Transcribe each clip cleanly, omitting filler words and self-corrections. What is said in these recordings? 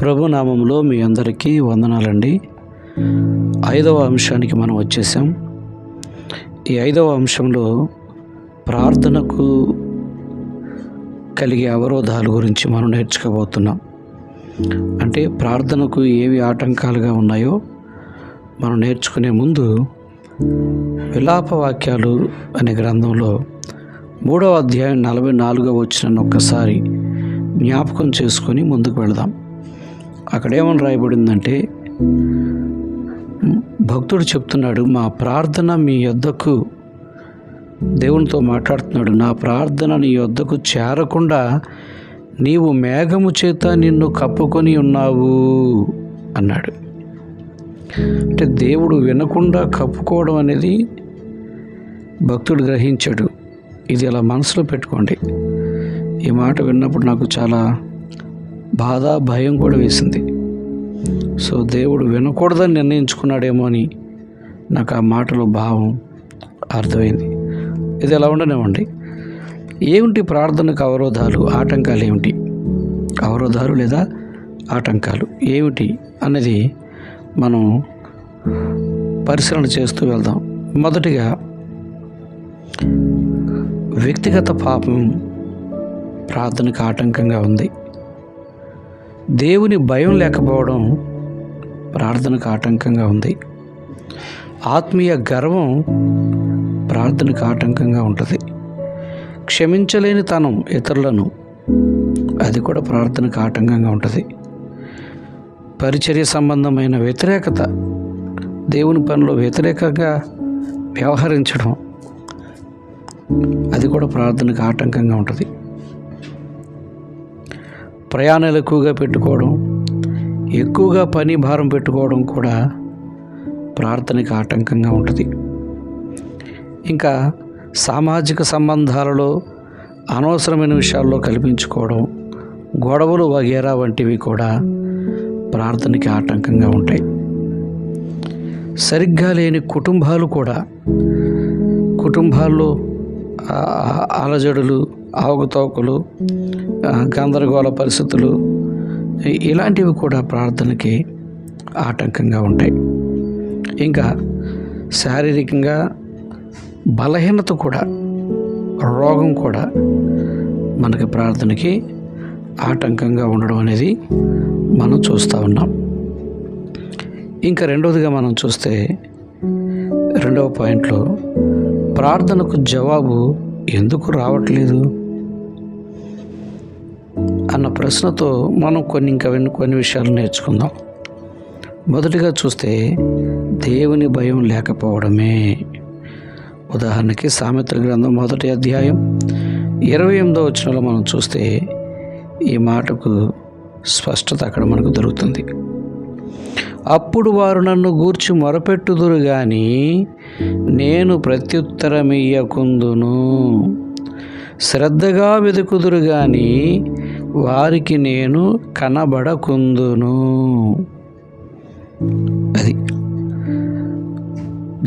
ప్రభు నామంలో మీ అందరికీ వందనాలండి. 5వ అంశానికి మనం వచ్చేసాం. ఈ 5వ అంశంలో ప్రార్థనకు కలిగే అవరోధాల గురించి మనం నేర్చుకోబోతున్నాం. అంటే ప్రార్థనకు ఏవి ఆటంకాలుగా ఉన్నాయో మనం నేర్చుకునే ముందు విలాప వాక్యాలు అనే గ్రంథంలో 3వ అధ్యాయం 44వ వచనాన్ని ఒక్కసారి జ్ఞాపకం చేసుకొని ముందుకు వెళదాం. అక్కడ ఏమని రాయబడిందంటే, భక్తుడు చెప్తున్నాడు, మా ప్రార్థన మీ యొద్దకు, దేవునితో మాట్లాడుతున్నాడు, నా ప్రార్థన నీ యొద్దకు చేరకుండా నీవు మేఘము చేత నిన్ను కప్పుకొని ఉన్నావు అన్నాడు. అంటే దేవుడు వినకుండా కప్పుకోవడం అనేది భక్తుడు గ్రహించాడు. ఇది అలా మనసులో పెట్టుకోండి. ఈ మాట విన్నప్పుడు నాకు చాలా బాధ, భయం కూడా వేసింది. సో దేవుడు వినకూడదని నిర్ణయించుకున్నాడేమో అని నాకు ఆ మాటలో భావం అర్థమైంది. ఇది ఎలా ఉండనివ్వండి. ఏమిటి ప్రార్థనకు అవరోధాలు, ఆటంకాలు ఏమిటి? అవరోధాలు లేదా ఆటంకాలు ఏమిటి అన్నది మనం పరిశీలన చేస్తూ వెళ్దాం. మొదటిగా, వ్యక్తిగత పాపం ప్రార్థనకు ఆటంకంగా ఉంది. దేవుని భయం లేకపోవడం ప్రార్థనకు ఆటంకంగా ఉంది. ఆత్మీయ గర్వం ప్రార్థనకు ఆటంకంగా ఉంటుంది. క్షమించలేని తనం ఇతరులను, అది కూడా ప్రార్థనకు ఆటంకంగా ఉంటుంది. పరిచర్య సంబంధమైన వ్యతిరేకత, దేవుని పనిలో వ్యతిరేకంగా వ్యవహరించడం, అది కూడా ప్రార్థనకు ఆటంకంగా ఉంటుంది. ప్రయాణాలు ఎక్కువగా పెట్టుకోవడం, ఎక్కువగా పని భారం పెట్టుకోవడం కూడా ప్రార్థనకు ఆటంకంగా ఉంటుంది. ఇంకా సామాజిక సంబంధాలలో అనవసరమైన విషయాల్లో కల్పించుకోవడం, గొడవలు వగేరా వంటివి కూడా ప్రార్థనకి ఆటంకంగా ఉంటాయి. సరిగ్గా లేని కుటుంబాలు కూడా, కుటుంబాల్లో అలజడులు, అవకతవకలు, గందరగోళ పరిస్థితులు, ఇలాంటివి కూడా ప్రార్థనకి ఆటంకంగా ఉంటాయి. ఇంకా శారీరకంగా బలహీనత కూడా, రోగం కూడా మనకి ప్రార్థనకి ఆటంకంగా ఉండడం అనేది మనం చూస్తూ ఉన్నాం. ఇంకా రెండవదిగా మనం చూస్తే, రెండవ పాయింట్లో, ప్రార్థనకు జవాబు ఎందుకు రావట్లేదు అన్న ప్రశ్నతో మనం కొన్ని విషయాలు నేర్చుకుందాం. మొదటిగా చూస్తే, దేవుని భయం లేకపోవడమే. ఉదాహరణకి సామెతల గ్రంథం 1వ అధ్యాయం 28వ వచనంలో మనం చూస్తే ఈ మాటకు స్పష్టత అక్కడ మనకు దొరుకుతుంది. అప్పుడు వారు నన్ను గూర్చి మొరపెట్టుదురు గాని నేను ప్రత్యుత్తరమియ్యకుందును, శ్రద్ధగా వెతుకుదురు గాని వారికి నేను కనబడకుందును. అది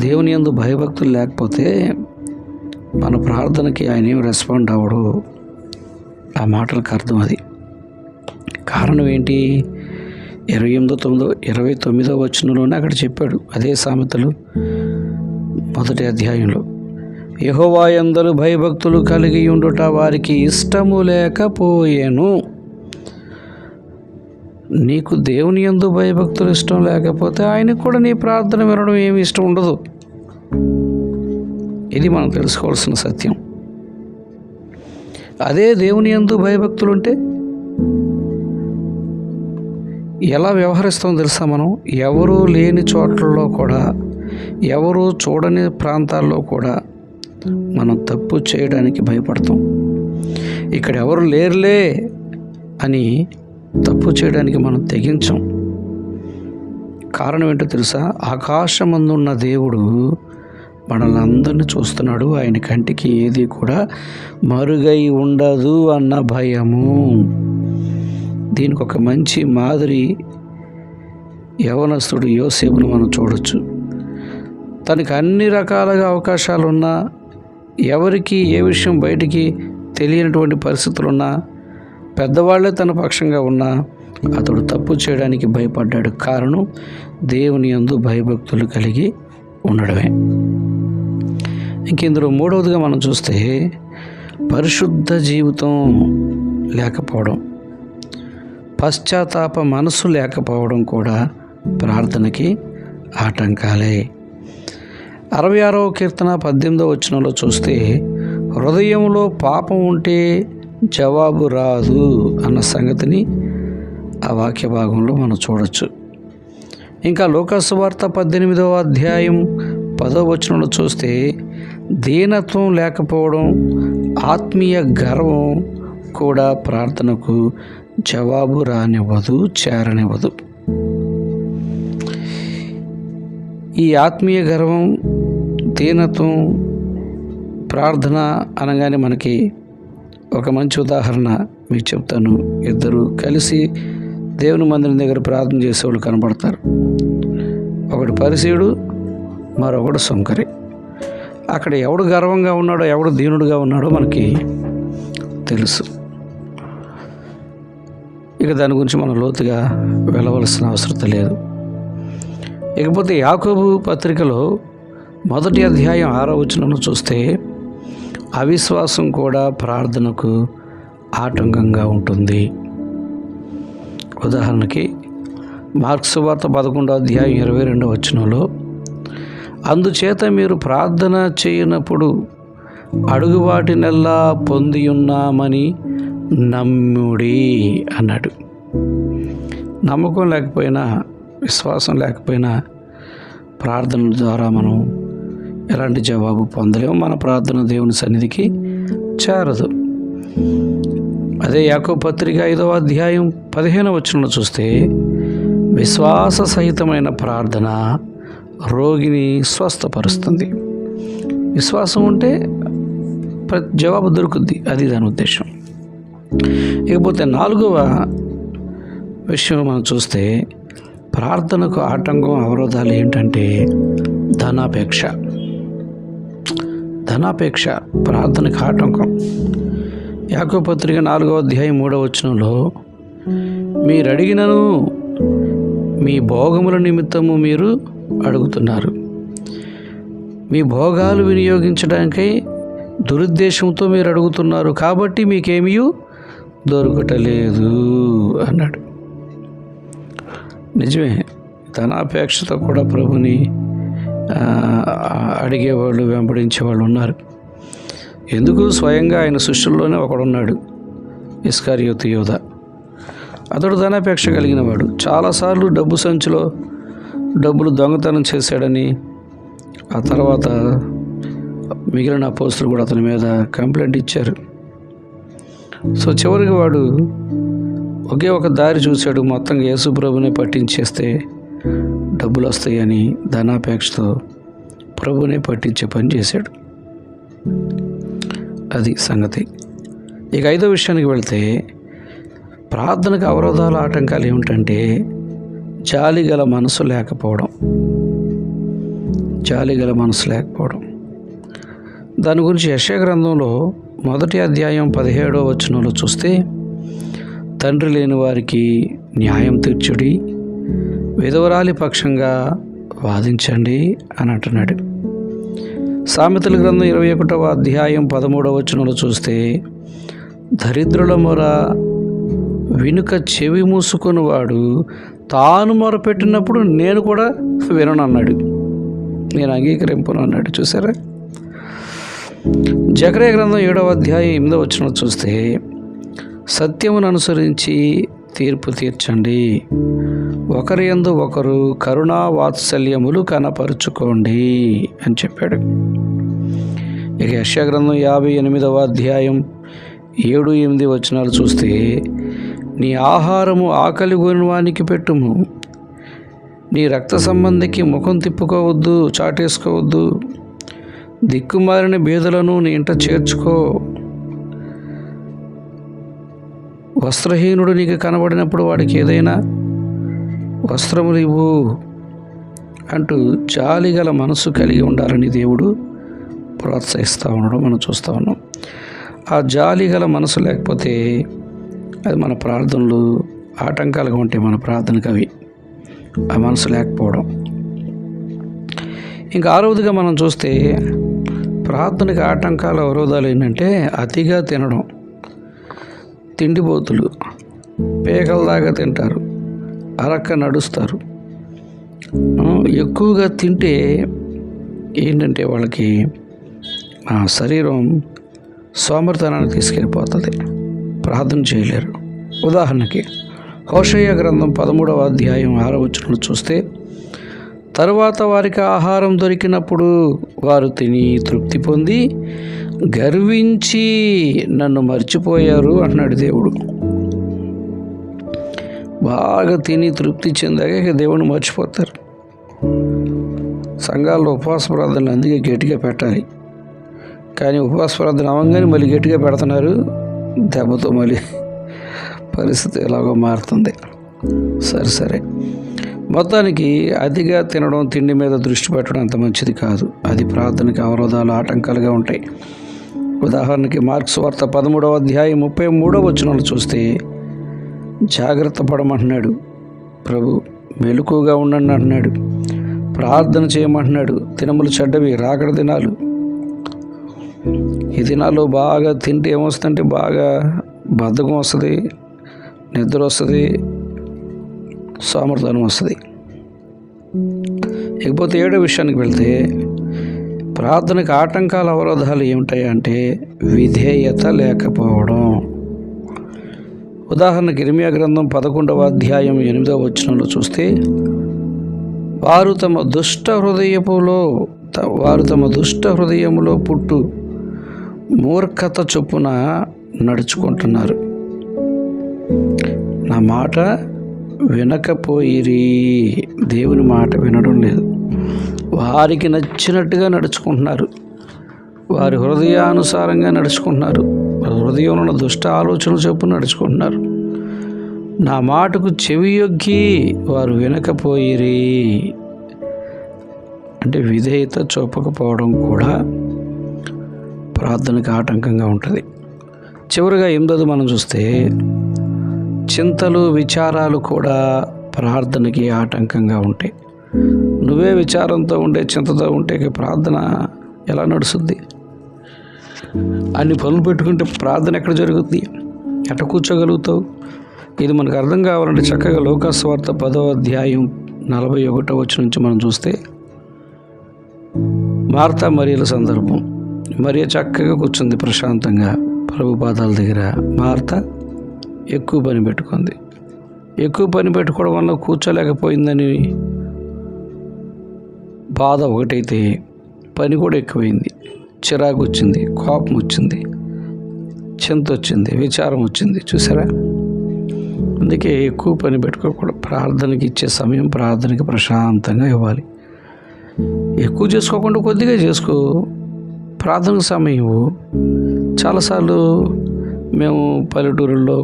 దేవుని యందు భయభక్తులు లేకపోతే మన ప్రార్థనకి ఆయన ఏం రెస్పాండ్ అవ్వడు. ఆ మాటలకు అర్థం అది. కారణం ఏంటి? 29వ వచనంలోనే అక్కడ చెప్పాడు. అదే సామెతలు 1వ అధ్యాయంలో, యెహోవా యందు భయభక్తులు కలిగి ఉండుట వారికి ఇష్టము లేకపోయెను. నీకు దేవుని యందు భయభక్తులు ఇష్టం లేకపోతే ఆయనకు కూడా నీ ప్రార్థన వినడం ఏమి ఇష్టం ఉండదు. ఇది మనం తెలుసుకోవాల్సిన సత్యం. అదే దేవుని యందు భయభక్తులు ఉంటే ఎలా వ్యవహరిస్తామో తెలుసా? మనం ఎవరూ లేని చోట్లలో కూడా, ఎవరూ చూడని ప్రాంతాల్లో కూడా మనం తప్పు చేయడానికి భయపడతాం. ఇక్కడ ఎవరు లేరులే అని తప్పు చేయడానికి మనం తెగించాం. కారణం ఏంటో తెలుసా? ఆకాశమందున్న దేవుడు మనల్ని అందరినీ చూస్తున్నాడు. ఆయన కంటికి ఏది కూడా మరుగై ఉండదు అన్న భయము. దీనికి ఒక మంచి మాదిరి యవనస్తుడు యోసేపును మనం చూడొచ్చు. తనకి అన్ని రకాలుగా అవకాశాలున్నా, ఎవరికి ఏ విషయం బయటికి తెలియనటువంటి పరిస్థితులున్నా, పెద్దవాళ్లే తన పక్షంగా ఉన్నా అతడు తప్పు చేయడానికి భయపడ్డాడు. కారణం దేవుని యందు భయభక్తులు కలిగి ఉండడమే. ఇందులో మూడవదిగా మనం చూస్తే పరిశుద్ధ జీవితం లేకపోవడం, పశ్చాత్తాప మనసు లేకపోవడం కూడా ప్రార్థనకి ఆటంకాలే. 66వ కీర్తన 18వ వచనంలో చూస్తే హృదయంలో పాపం ఉంటే జవాబు రాదు అన్న సంగతిని ఆ వాక్య భాగంలో మనం చూడొచ్చు. ఇంకా లూకాసు వార్త 18వ అధ్యాయం 10వ వచనంలో చూస్తే దీనత్వం లేకపోవడం, ఆత్మీయ గర్వం కూడా ప్రార్థనకు జవాబు రానివ్వదు, చేరనివ్వదు. ఈ ఆత్మీయ గర్వం, దీనత్వం ప్రార్థన అనగానే మనకి ఒక మంచి ఉదాహరణ మీకు చెప్తాను. ఇద్దరు కలిసి దేవుని మందిరం దగ్గర ప్రార్థన చేసేవాళ్ళు కనబడతారు. ఒకడు పరిసయుడు, మరొకడు సొంకరి. అక్కడ ఎవడు గర్వంగా ఉన్నాడో, ఎవడు దీనుడుగా ఉన్నాడో మనకి తెలుసు. ఇక దాని గురించి మనం లోతుగా వెళ్ళవలసిన అవసరం లేదు. ఇకపోతే యాకోబు పత్రికలో 1వ అధ్యాయం 6వ వచనంలో చూస్తే అవిశ్వాసం కూడా ప్రార్థనకు ఆటంకంగా ఉంటుంది. ఉదాహరణకి మార్కు సువార్త 11వ అధ్యాయం 22వ వచనంలో అందుచేత మీరు ప్రార్థన చేయనప్పుడు అడుగు వాటినెల్లా పొంది ఉన్నామని నమ్ముడి అన్నాడు. నమ్మకం లేకపోయినా, విశ్వాసం లేకపోయినా ప్రార్థన ద్వారా మనం ఎలాంటి జవాబు పొందలేము. మన ప్రార్థన దేవుని సన్నిధికి చేరదు. అదే యాకోబు పత్రిక 5వ అధ్యాయం 15వ వచనంలో చూస్తే విశ్వాస సహితమైన ప్రార్థన రోగిని స్వస్థపరుస్తుంది. విశ్వాసం ఉంటే జవాబు దొరుకుద్ది, అది దాని ఉద్దేశం. ఇకపోతే 4వ విషయం మనం చూస్తే ప్రార్థనకు ఆటంకం, అవరోధాలు ఏంటంటే ధనాపేక్ష. ప్రార్థనకు ఆటంకం. యాకోబు పత్రిక 4వ అధ్యాయం 3వ వచనంలో మీరు అడిగినను మీ భోగముల నిమిత్తము మీరు అడుగుతున్నారు, మీ భోగాలు వినియోగించడానికై దురుద్దేశంతో మీరు అడుగుతున్నారు, కాబట్టి మీకేమీ దొరకటలేదు అన్నాడు. నిజమే, ధనాపేక్షతో కూడా ప్రభుని అడిగేవాళ్ళు, వెంబడించేవాళ్ళు ఉన్నారు. ఎందుకు? స్వయంగా ఆయన శిష్యుల్లోనే ఒకడున్నాడు, ఇస్కరియోతు యూదా. అతడు ధనాపేక్ష కలిగిన వాడు. చాలాసార్లు డబ్బు సంచిలో డబ్బులు దొంగతనం చేశాడని, ఆ తర్వాత మిగిలిన అపోస్తులు కూడా అతని మీద కంప్లైంట్ ఇచ్చారు. సో చివరికి వాడు ఒకే ఒక దారి చూశాడు, మొత్తంగా యేసు ప్రభునే పట్టించేస్తే డబ్బులు వస్తాయని ధనాపేక్షతో ప్రభునే పట్టించే పని చేశాడు. అది సంగతి. ఇక 5వ విషయానికి వెళ్తే ప్రార్థనకు అవరోధాలు, ఆటంకాలు ఏమిటంటే జాలిగల మనసు లేకపోవడం. దాని గురించి యెషయా గ్రంథంలో 1వ అధ్యాయం 17వ వచనంలో చూస్తే తండ్రి లేని వారికి న్యాయం తీర్చుడి, విధవరాలి పక్షంగా వాదించండి అని అంటున్నాడు. సామెతల గ్రంథం 21వ అధ్యాయం 13వ వచనంలో చూస్తే దరిద్రుల మొర వినుక చెవి మూసుకొని వాడు తాను మొరపెట్టినప్పుడు నేను కూడా వినను అన్నాడు, నేను అంగీకరింపను అన్నాడు. చూసారా? జకర్యా గ్రంథం 7వ అధ్యాయం 8వ వచనం చూస్తే సత్యమును అనుసరించి తీర్పు తీర్చండి, ఒకరి యందు ఒకరు కరుణా వాత్సల్యములు కనపరుచుకోండి అని చెప్పాడు. ఇక యెషయా గ్రంథం 58వ అధ్యాయం 7-8 వచనాలు చూస్తే నీ ఆహారము ఆకలి గొనివానికి పెట్టుము, నీ రక్త సంబంధికి ముఖం తిప్పుకోవద్దు, చాటేసుకోవద్దు, దిక్కుమారిన బీదలను నీ ఇంట చేర్చుకో, వస్త్రహీనుడు నీకు కనబడినప్పుడు వాడికి ఏదైనా వస్త్రములు ఇవ్వు అంటూ జాలిగల మనసు కలిగి ఉండాలని దేవుడు ప్రోత్సహిస్తూ ఉండడం మనం చూస్తూ ఉన్నాం. ఆ జాలిగల మనసు లేకపోతే అది మన ప్రార్థనలు ఆటంకాలుగా ఉంటాయి మన ప్రార్థనకు అవి, ఆ మనసు లేకపోవడం. ఇంకా 6వదిగా మనం చూస్తే ప్రార్థనకి ఆటంకాల అవరోధాలు ఏంటంటే అతిగా తినడం. తిండిపోతులు పేకల దాకా తింటారు, అరక్క నడుస్తారు. ఎక్కువగా తింటే ఏంటంటే వాళ్ళకి శరీరం సోమరితనాన్ని తీసుకెళ్ళిపోతుంది, ప్రార్థన చేయలేరు. ఉదాహరణకి హోషేయ గ్రంథం 13వ అధ్యాయం 6వ వచనంలో చూస్తే, తరువాత వారికి ఆహారం దొరికినప్పుడు వారు తిని తృప్తి పొంది గర్వించి నన్ను మర్చిపోయారు అంటున్నాడు దేవుడు. బాగా తిని తృప్తి చెందాక ఇక దేవుడిని మర్చిపోతారు. సంఘాల్లో ఉపవాస ప్రార్థనలు అందుకే గట్టిగా పెట్టాలి, కానీ ఉపవాస ప్రార్థన అవ్వగానే మళ్ళీ గట్టిగా పెడుతున్నారు, దెబ్బతో మళ్ళీ పరిస్థితి ఎలాగో మారుతుంది. సరే మొత్తానికి అతిగా తినడం, తిండి మీద దృష్టి పెట్టడం అంత మంచిది కాదు. అది ప్రార్థనకి అవరోధాలు, ఆటంకాలుగా ఉంటాయి. ఉదాహరణకి మార్క్స్ వార్త 13వ అధ్యాయం 33వ వచనంలో చూస్తే, జాగ్రత్త పడమంటున్నాడు ప్రభు, మెలకుగా ఉండండి అంటున్నాడు, ప్రార్థన చేయమంటున్నాడు. దినములు చెడ్డవి, రాకడ దినాలు. ఈ దినాల్లో బాగా తింటే ఏమొస్తుందంటే బాగా బద్ధకం వస్తుంది, నిద్ర వస్తుంది, సోమర్థనం వస్తుంది. ఇకపోతే 7వ విషయానికి వెళ్తే, ప్రార్థనకు ఆటంకాల అవరోధాలు ఏమిటాయంటే విధేయత లేకపోవడం. ఉదాహరణకి ఇర్మియా గ్రంథం 11వ అధ్యాయం 8వ వచనంలో చూస్తే, వారు తమ దుష్ట హృదయములో పుట్టు మూర్ఖత చొప్పున నడుచుకుంటున్నారు, నా మాట వినకపోయిరి. దేవుని మాట వినడం లేదు, వారికి నచ్చినట్టుగా నడుచుకుంటున్నారు, వారి హృదయానుసారంగా నడుచుకుంటున్నారు, హృదయంలో ఉన్న దుష్ట ఆలోచనలు చొప్పున నడుచుకుంటున్నారు. నా మాటకు చెవియొగ్గి వారు వినకపోయిరి అంటే విధేయత చూపకపోవడం కూడా ప్రార్థనకు ఆటంకంగా ఉంటుంది. చివరిగా 8వది మనం చూస్తే, చింతలు, విచారాలు కూడా ప్రార్థనకి ఆటంకంగా ఉంటాయి. నువ్వే విచారంతో ఉండే, చింతతో ఉంటే ప్రార్థన ఎలా నడుస్తుంది? అన్ని పనులు పెట్టుకుంటే ప్రార్థన ఎక్కడ జరుగుతుంది? ఎట్ట కూర్చోగలుగుతావు? ఇది మనకు అర్థం కావాలంటే చక్కగా లూకాసు వార్త 10వ అధ్యాయం 41వ వచనం నుంచి మనం చూస్తే, మార్తా మరియల సందర్భం. మరియ చక్కగా కూర్చుంది ప్రశాంతంగా ప్రభు పాదాల దగ్గర. మార్తా ఎక్కువ పని పెట్టుకుంది. ఎక్కువ పని పెట్టుకోవడం వల్ల కూర్చోలేకపోయిందని బాధ ఒకటైతే, పని కూడా ఎక్కువైంది. చిరాకు వచ్చింది, కోపం వచ్చింది, చింత వచ్చింది, విచారం వచ్చింది. చూసారా? అందుకే ఎక్కువ పని పెట్టుకోకూడదు. ప్రార్థనకి ఇచ్చే సమయం ప్రార్థనకి ప్రశాంతంగా ఇవ్వాలి. ఎక్కువ చేసుకోకుండా కొద్దిగా చేసుకో. ప్రార్థనకు సమయం చాలాసార్లు మేము పల్లెటూరుల్లో,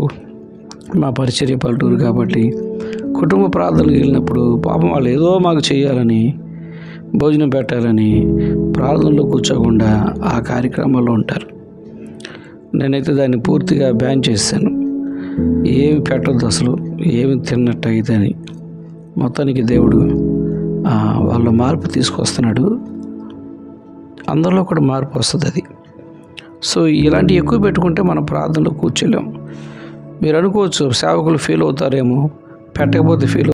మా పరిచర్య పల్లెటూరు కాబట్టి కుటుంబ ప్రార్థనలకు వెళ్ళినప్పుడు పాపం వాళ్ళు ఏదో మాకు చేయాలని, భోజనం పెట్టాలని ప్రార్థనలో కూర్చోకుండా ఆ కార్యక్రమాల్లో ఉంటారు. నేనైతే దాన్ని పూర్తిగా బ్యాన్ చేశాను. ఏమి పెట్టద్దు అసలు, ఏమి తిన్నట్టు అయితే అని. మొత్తానికి దేవుడు వాళ్ళ మార్పు తీసుకొస్తున్నాడు. అందరిలో కూడా మార్పు వస్తుంది అది. సో ఇలాంటి ఎక్కువ పెట్టుకుంటే మనం ప్రార్థనలో కూర్చోలేము. మీరు అనుకోవచ్చు సేవకులు ఫీల్ అవుతారేమో, పెట్టకపోతే ఫీల్